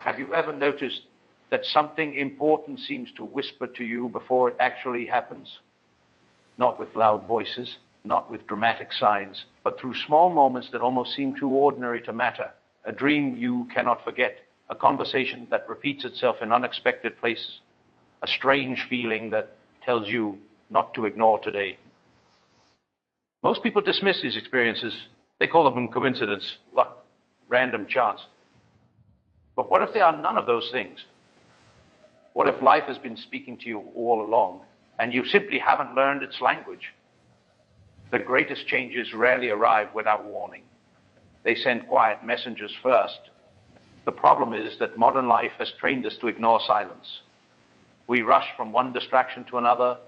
Have you ever noticed that something important seems to whisper to you before it actually happens? Not with loud voices, not with dramatic signs, but through small moments that almost seem too ordinary to matter. A dream you cannot forget, a conversation that repeats itself in unexpected places, a strange feeling that tells you not to ignore today. Most people dismiss these experiences. They call them coincidence, luck, random chance. But what if they are none of those things? What if life has been speaking to you all along, and you simply haven't learned its language? The greatest changes rarely arrive without warning. They send quiet messengers first. The problem is that modern life has trained us to ignore silence. We rush from one distraction to another.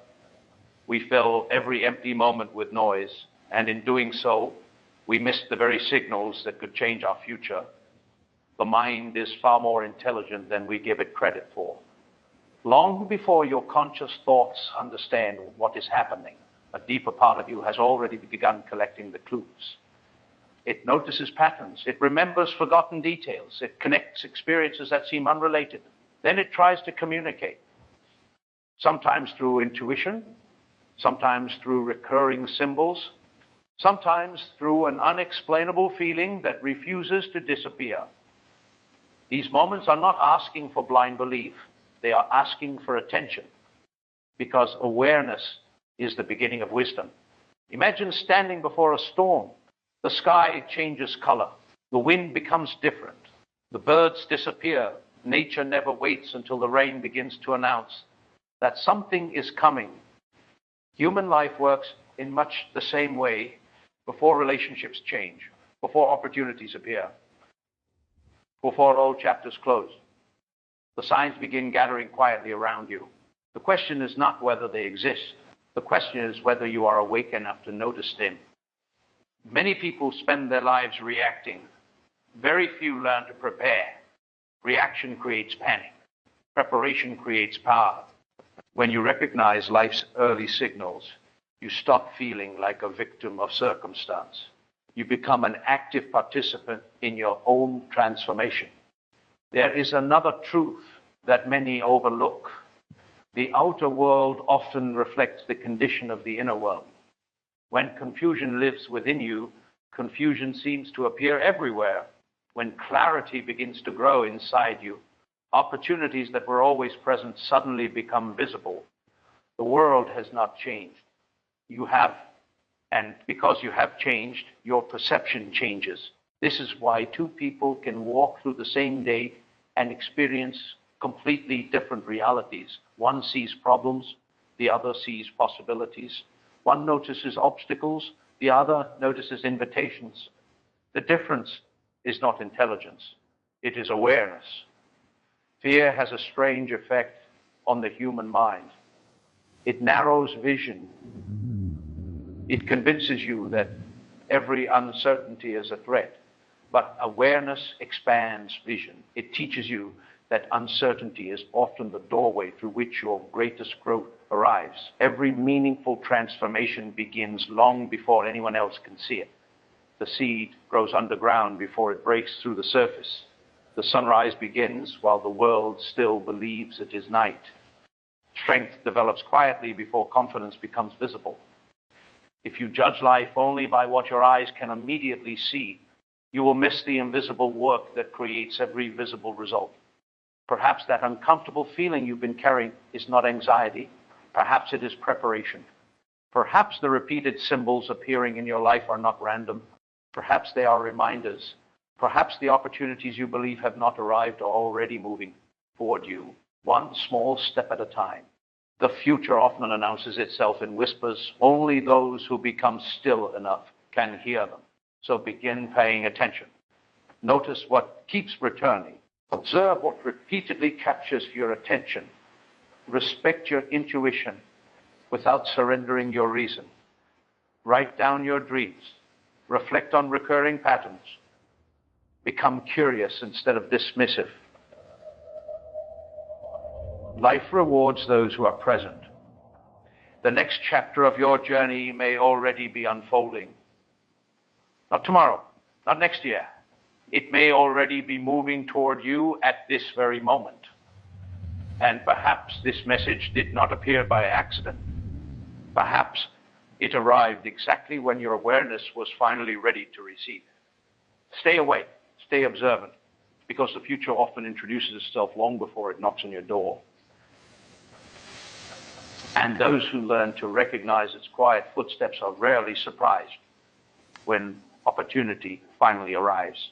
We fill every empty moment with noise, and in doing so, we miss the very signals that could change our future. The mind is far more intelligent than we give it credit for. Long before your conscious thoughts understand what is happening, a deeper part of you has already begun collecting the clues. It notices patterns. It remembers forgotten details. It connects experiences that seem unrelated. Then it tries to communicate, sometimes through intuition, sometimes through recurring symbols, sometimes through an unexplainable feeling that refuses to disappear. These moments are not asking for blind belief. They are asking for attention, because awareness is the beginning of wisdom. Imagine standing before a storm. The sky changes color. The wind becomes different. The birds disappear. Nature never waits until the rain begins to announce that something is coming. Human life works in much the same way before relationships change, before opportunities appear, before old chapters close. The signs begin gathering quietly around you. The question is not whether they exist. The question is whether you are awake enough to notice them. Many people spend their lives reacting. Very few learn to prepare. Reaction creates panic. Preparation creates power. When you recognize life's early signals, you stop feeling like a victim of circumstance. You become an active participant in your own transformation. There is another truth that many overlook. The outer world often reflects the condition of the inner world. When confusion lives within you, confusion seems to appear everywhere. When clarity begins to grow inside you, opportunities that were always present suddenly become visible. The world has not changed. You have, and because you have changed, your perception changes. This is why two people can walk through the same day and experience completely different realities. One sees problems, the other sees possibilities. One notices obstacles, the other notices invitations. The difference is not intelligence, it is awareness. Fear has a strange effect on the human mind. It narrows vision. It convinces you that every uncertainty is a threat. But awareness expands vision. It teaches you that uncertainty is often the doorway through which your greatest growth arrives. Every meaningful transformation begins long before anyone else can see it. The seed grows underground before it breaks through the surface. The sunrise begins while the world still believes it is night. Strength develops quietly before confidence becomes visible. If you judge life only by what your eyes can immediately see, you will miss the invisible work that creates every visible result. Perhaps that uncomfortable feeling you've been carrying is not anxiety. Perhaps it is preparation. Perhaps the repeated symbols appearing in your life are not random. Perhaps they are reminders. Perhaps the opportunities you believe have not arrived are already moving toward you, one small step at a time. The future often announces itself in whispers. Only those who become still enough can hear them. So begin paying attention. Notice what keeps returning. Observe what repeatedly captures your attention. Respect your intuition without surrendering your reason. Write down your dreams. Reflect on recurring patterns. Become curious instead of dismissive. Life rewards those who are present. The next chapter of your journey may already be unfolding. Not tomorrow, not next year, It may already be moving toward you at this very moment. And perhaps this message did not appear by accident. Perhaps it arrived exactly when your awareness was finally ready to receive it. Stay awake, stay observant, because the future often introduces itself long before it knocks on your door. And those who learn to recognize its quiet footsteps are rarely surprised when opportunity finally arrives.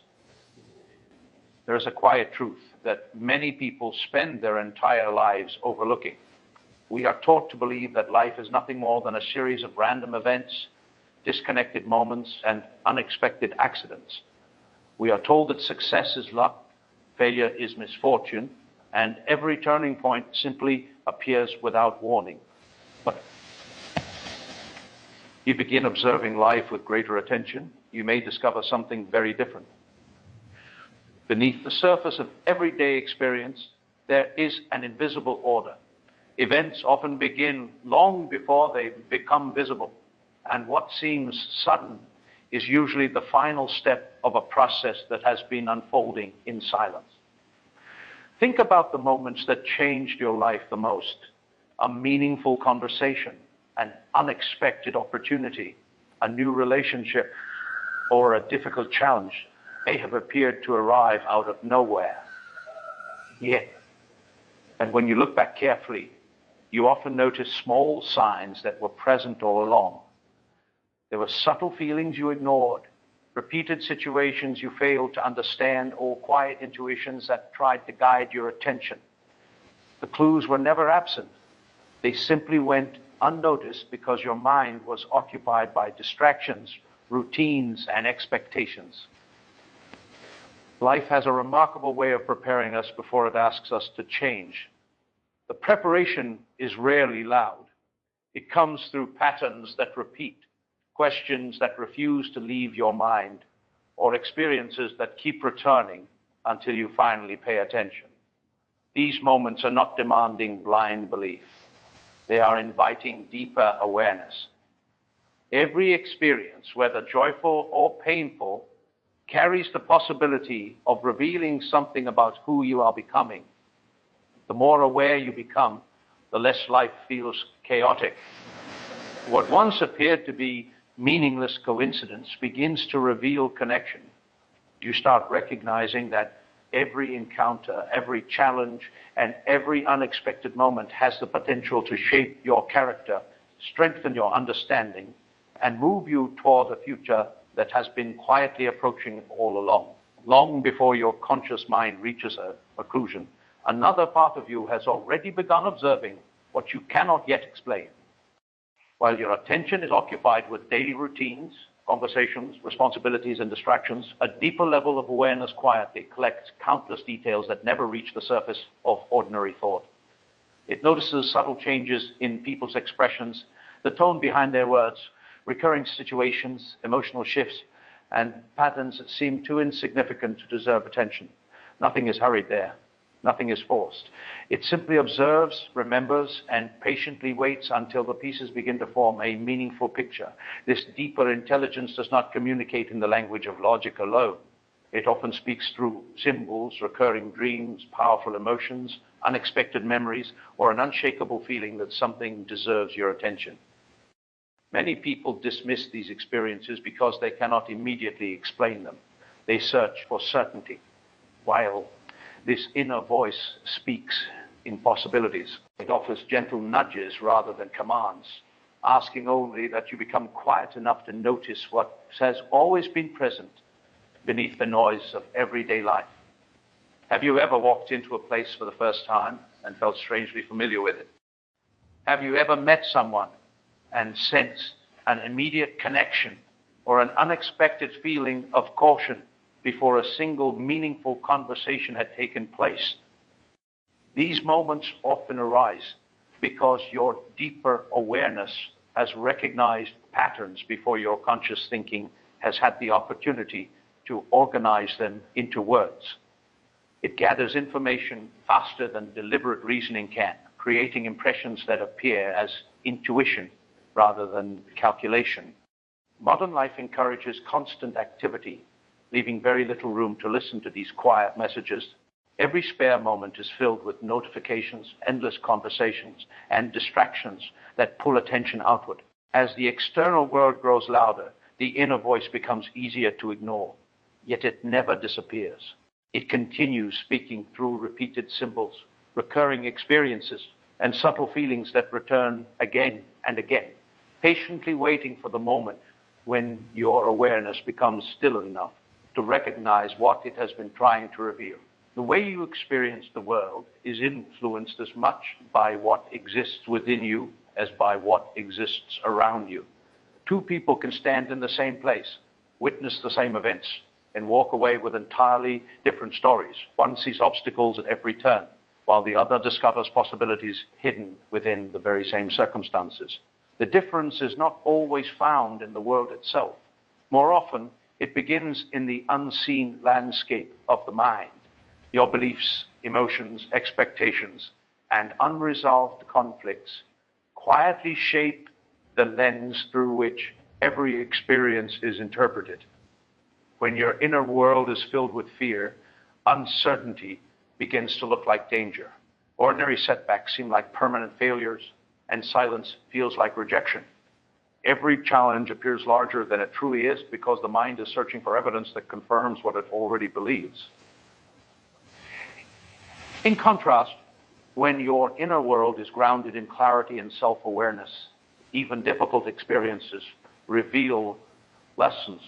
There is a quiet truth that many people spend their entire lives overlooking. We are taught to believe that life is nothing more than a series of random events, disconnected moments, and unexpected accidents. We are told that success is luck, failure is misfortune, and every turning point simply appears without warning. But you begin observing life with greater attention, you may discover something very different. Beneath the surface of everyday experience, there is an invisible order. Events often begin long before they become visible, and what seems sudden is usually the final step of a process that has been unfolding in silence. Think about the moments that changed your life the most: a meaningful conversation, an unexpected opportunity, a new relationship, or a difficult challenge may have appeared to arrive out of nowhere. Yet, and when you look back carefully, you often notice small signs that were present all along. There were subtle feelings you ignored, repeated situations you failed to understand, or quiet intuitions that tried to guide your attention. The clues were never absent. They simply went unnoticed because your mind was occupied by distractions, routines, and expectations. Life has a remarkable way of preparing us before it asks us to change. The preparation is rarely loud. It comes through patterns that repeat, questions that refuse to leave your mind, or experiences that keep returning until you finally pay attention. These moments are not demanding blind belief. They are inviting deeper awareness. Every experience, whether joyful or painful, carries the possibility of revealing something about who you are becoming. The more aware you become, the less life feels chaotic. What once appeared to be meaningless coincidence begins to reveal connection. You start recognizing that every encounter, every challenge, and every unexpected moment has the potential to shape your character, strengthen your understanding, and move you toward a future that has been quietly approaching all along. Long before your conscious mind reaches a conclusion, another part of you has already begun observing what you cannot yet explain. While your attention is occupied with daily routines, conversations, responsibilities, and distractions, a deeper level of awareness quietly collects countless details that never reach the surface of ordinary thought. It notices subtle changes in people's expressions, the tone behind their words, recurring situations, emotional shifts, and patterns that seem too insignificant to deserve attention. Nothing is hurried there. Nothing is forced. It simply observes, remembers, and patiently waits until the pieces begin to form a meaningful picture. This deeper intelligence does not communicate in the language of logic alone. It often speaks through symbols, recurring dreams, powerful emotions, unexpected memories, or an unshakable feeling that something deserves your attention. Many people dismiss these experiences because they cannot immediately explain them. They search for certainty, while this inner voice speaks in possibilities. It offers gentle nudges rather than commands, asking only that you become quiet enough to notice what has always been present beneath the noise of everyday life. Have you ever walked into a place for the first time and felt strangely familiar with it? Have you ever met someone and sensed an immediate connection or an unexpected feeling of caution before a single meaningful conversation had taken place? These moments often arise because your deeper awareness has recognized patterns before your conscious thinking has had the opportunity to organize them into words. It gathers information faster than deliberate reasoning can, creating impressions that appear as intuition rather than calculation. Modern life encourages constant activity, leaving very little room to listen to these quiet messages. Every spare moment is filled with notifications, endless conversations, and distractions that pull attention outward. As the external world grows louder, the inner voice becomes easier to ignore, yet it never disappears. It continues speaking through repeated symbols, recurring experiences, and subtle feelings that return again and again, patiently waiting for the moment when your awareness becomes still enough to recognize what it has been trying to reveal. The way you experience the world is influenced as much by what exists within you as by what exists around you. Two people can stand in the same place, witness the same events, and walk away with entirely different stories. One sees obstacles at every turn, while the other discovers possibilities hidden within the very same circumstances. The difference is not always found in the world itself. More often, it begins in the unseen landscape of the mind. Your beliefs, emotions, expectations, and unresolved conflicts quietly shape the lens through which every experience is interpreted. When your inner world is filled with fear, uncertainty begins to look like danger. Ordinary setbacks seem like permanent failures, and silence feels like rejection. Every challenge appears larger than it truly is because the mind is searching for evidence that confirms what it already believes. In contrast, when your inner world is grounded in clarity and self-awareness, even difficult experiences reveal lessons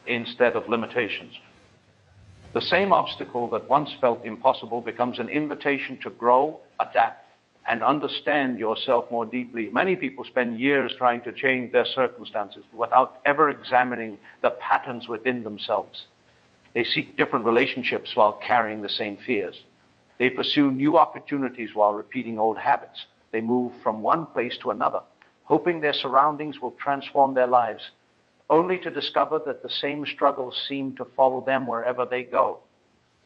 instead of limitations. The same obstacle that once felt impossible becomes an invitation to grow, adapt, and understand yourself more deeply. Many people spend years trying to change their circumstances without ever examining the patterns within themselves. They seek different relationships while carrying the same fears. They pursue new opportunities while repeating old habits. They move from one place to another, hoping their surroundings will transform their lives, only to discover that the same struggles seem to follow them wherever they go.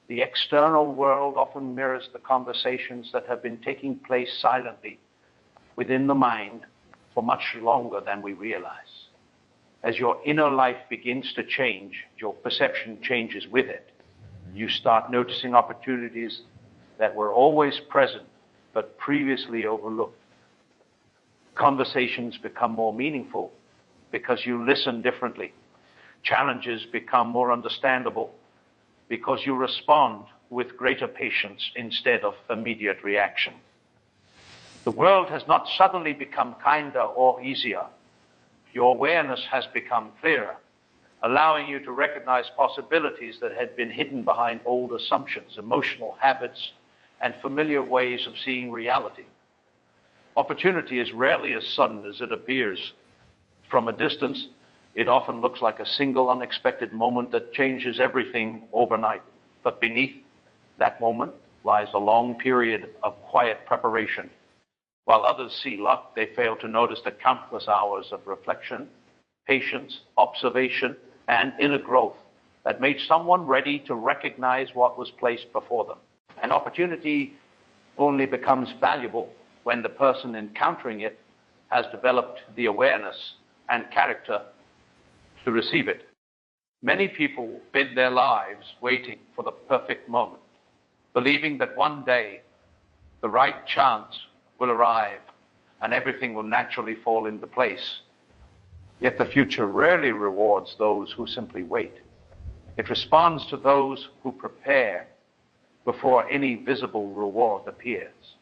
The external world often mirrors the conversations that have been taking place silently within the mind for much longer than we realize. As your inner life begins to change, your perception changes with it. You start noticing opportunities that were always present but previously overlooked. Conversations become more meaningful because you listen differently. Challenges become more understandable because you respond with greater patience instead of immediate reaction. The world has not suddenly become kinder or easier. Your awareness has become clearer, allowing you to recognize possibilities that had been hidden behind old assumptions, emotional habits, and familiar ways of seeing reality. Opportunity is rarely as sudden as it appears. From a distance, it often looks like a single unexpected moment that changes everything overnight. But beneath that moment lies a long period of quiet preparation. While others see luck, they fail to notice the countless hours of reflection, patience, observation, and inner growth that made someone ready to recognize what was placed before them. An opportunity only becomes valuable when the person encountering it has developed the awareness and character to receive it. Many people spend their lives waiting for the perfect moment, believing that one day the right chance will arrive and everything will naturally fall into place. Yet the future rarely rewards those who simply wait. It responds to those who prepare before any visible reward appears.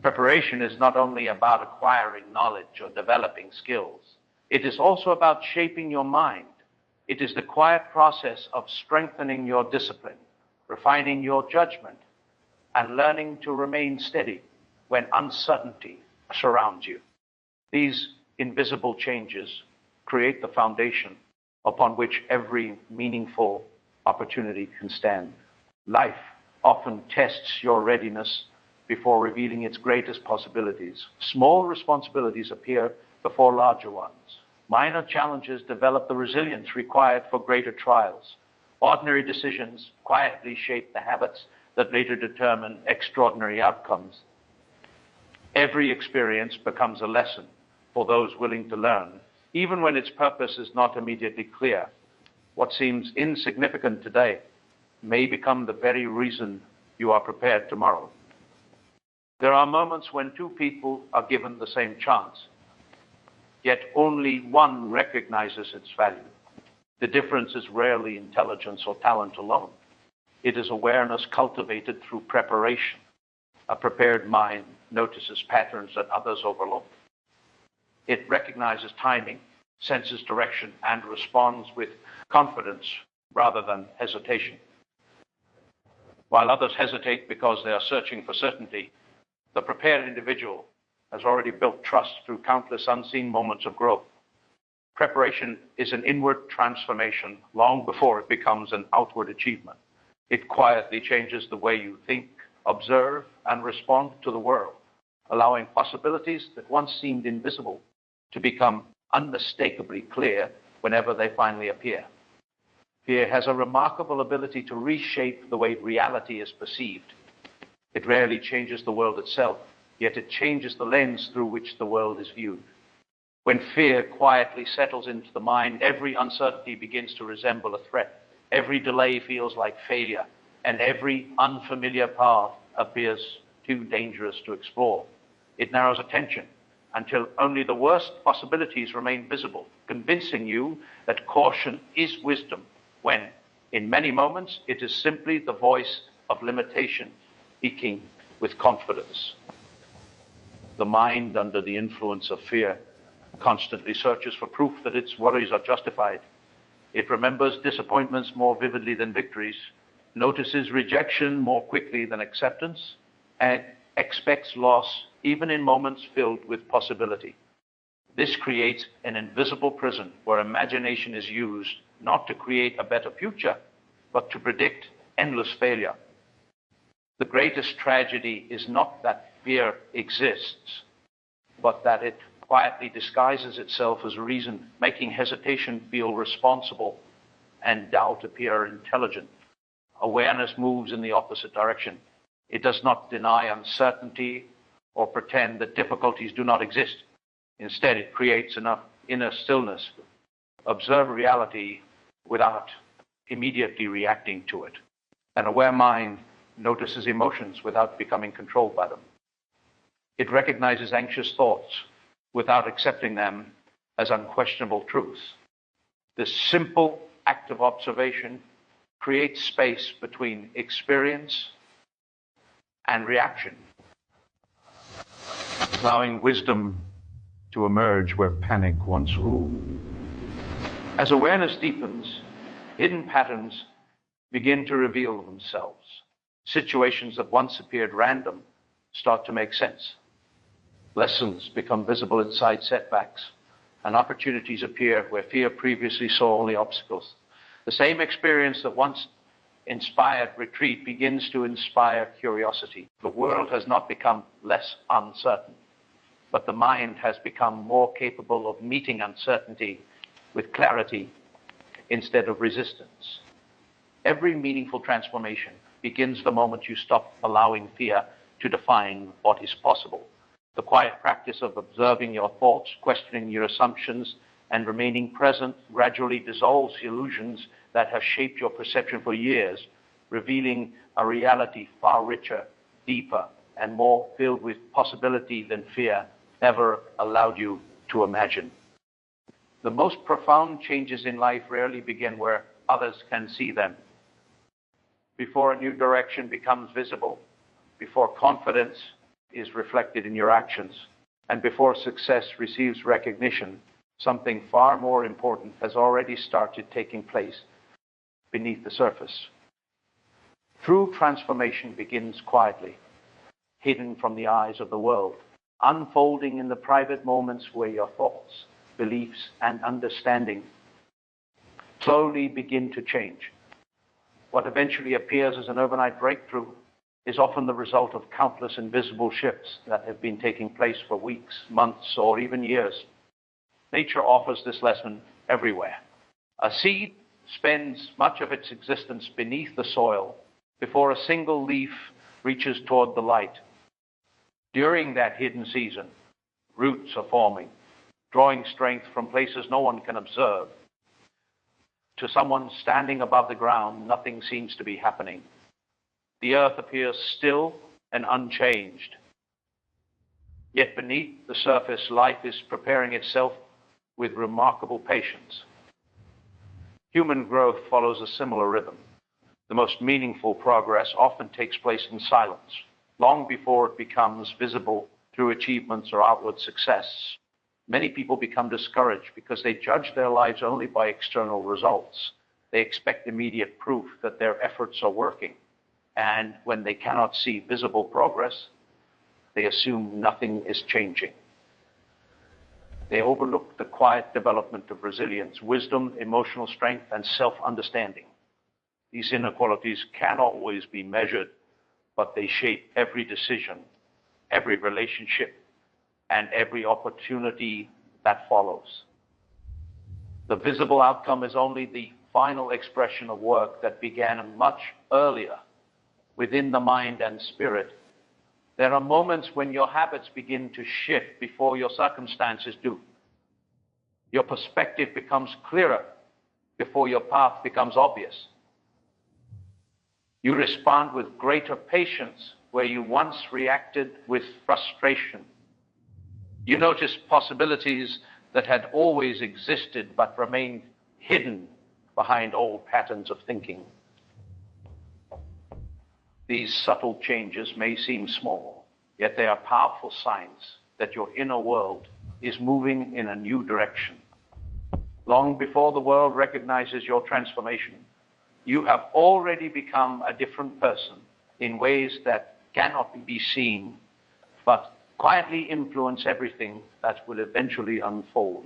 Preparation is not only about acquiring knowledge or developing skills. It is also about shaping your mind. It is the quiet process of strengthening your discipline, refining your judgment, and learning to remain steady when uncertainty surrounds you. These invisible changes create the foundation upon which every meaningful opportunity can stand. Life often tests your readiness before revealing its greatest possibilities. Small responsibilities appear before larger ones. Minor challenges develop the resilience required for greater trials. Ordinary decisions quietly shape the habits that later determine extraordinary outcomes. Every experience becomes a lesson for those willing to learn, even when its purpose is not immediately clear. What seems insignificant today may become the very reason you are prepared tomorrow. There are moments when two people are given the same chance, yet only one recognizes its value. The difference is rarely intelligence or talent alone. It is awareness cultivated through preparation. A prepared mind notices patterns that others overlook. It recognizes timing, senses direction, and responds with confidence rather than hesitation. While others hesitate because they are searching for certainty, the prepared individual has already built trust through countless unseen moments of growth. Preparation is an inward transformation long before it becomes an outward achievement. It quietly changes the way you think, observe, and respond to the world, allowing possibilities that once seemed invisible to become unmistakably clear whenever they finally appear. Fear has a remarkable ability to reshape the way reality is perceived. It rarely changes the world itself, yet it changes the lens through which the world is viewed. When fear quietly settles into the mind, every uncertainty begins to resemble a threat. Every delay feels like failure, and every unfamiliar path appears too dangerous to explore. It narrows attention until only the worst possibilities remain visible, convincing you that caution is wisdom, when, in many moments, it is simply the voice of limitation speaking with confidence. The mind, under the influence of fear, constantly searches for proof that its worries are justified. It remembers disappointments more vividly than victories, notices rejection more quickly than acceptance, and expects loss even in moments filled with possibility. This creates an invisible prison where imagination is used not to create a better future, but to predict endless failure. The greatest tragedy is not that fear exists, but that it quietly disguises itself as reason, making hesitation feel responsible and doubt appear intelligent. Awareness moves in the opposite direction. It does not deny uncertainty or pretend that difficulties do not exist. Instead, it creates enough inner stillness. Observe reality without immediately reacting to it. An aware mind notices emotions without becoming controlled by them. It recognizes anxious thoughts without accepting them as unquestionable truths. This simple act of observation creates space between experience and reaction, allowing wisdom to emerge where panic once ruled. As awareness deepens, hidden patterns begin to reveal themselves. Situations that once appeared random start to make sense. Lessons become visible inside setbacks, and opportunities appear where fear previously saw only obstacles. The same experience that once inspired retreat begins to inspire curiosity. The world has not become less uncertain, but the mind has become more capable of meeting uncertainty with clarity instead of resistance. Every meaningful transformation begins the moment you stop allowing fear to define what is possible. The quiet practice of observing your thoughts, questioning your assumptions, and remaining present gradually dissolves illusions that have shaped your perception for years, revealing a reality far richer, deeper, and more filled with possibility than fear ever allowed you to imagine. The most profound changes in life rarely begin where others can see them. Before a new direction becomes visible, before confidence is reflected in your actions, and before success receives recognition, something far more important has already started taking place beneath the surface. True transformation begins quietly, hidden from the eyes of the world, unfolding in the private moments where your thoughts, beliefs, and understanding slowly begin to change. What eventually appears as an overnight breakthrough is often the result of countless invisible shifts that have been taking place for weeks, months, or even years. Nature offers this lesson everywhere. A seed spends much of its existence beneath the soil before a single leaf reaches toward the light. During that hidden season, roots are forming, drawing strength from places no one can observe. To someone standing above the ground, nothing seems to be happening. The earth appears still and unchanged. Yet beneath the surface, life is preparing itself with remarkable patience. Human growth follows a similar rhythm. The most meaningful progress often takes place in silence, long before it becomes visible through achievements or outward success. Many people become discouraged because they judge their lives only by external results. They expect immediate proof that their efforts are working. And when they cannot see visible progress, they assume nothing is changing. They overlook the quiet development of resilience, wisdom, emotional strength, and self-understanding. These inner qualities can't always be measured, but they shape every decision, every relationship, and every opportunity that follows. The visible outcome is only the final expression of work that began much earlier within the mind and spirit. There are moments when your habits begin to shift before your circumstances do. Your perspective becomes clearer before your path becomes obvious. You respond with greater patience where you once reacted with frustration. You notice possibilities that had always existed but remained hidden behind old patterns of thinking. These subtle changes may seem small, yet they are powerful signs that your inner world is moving in a new direction. Long before the world recognizes your transformation, you have already become a different person in ways that cannot be seen, but quietly influence everything that will eventually unfold.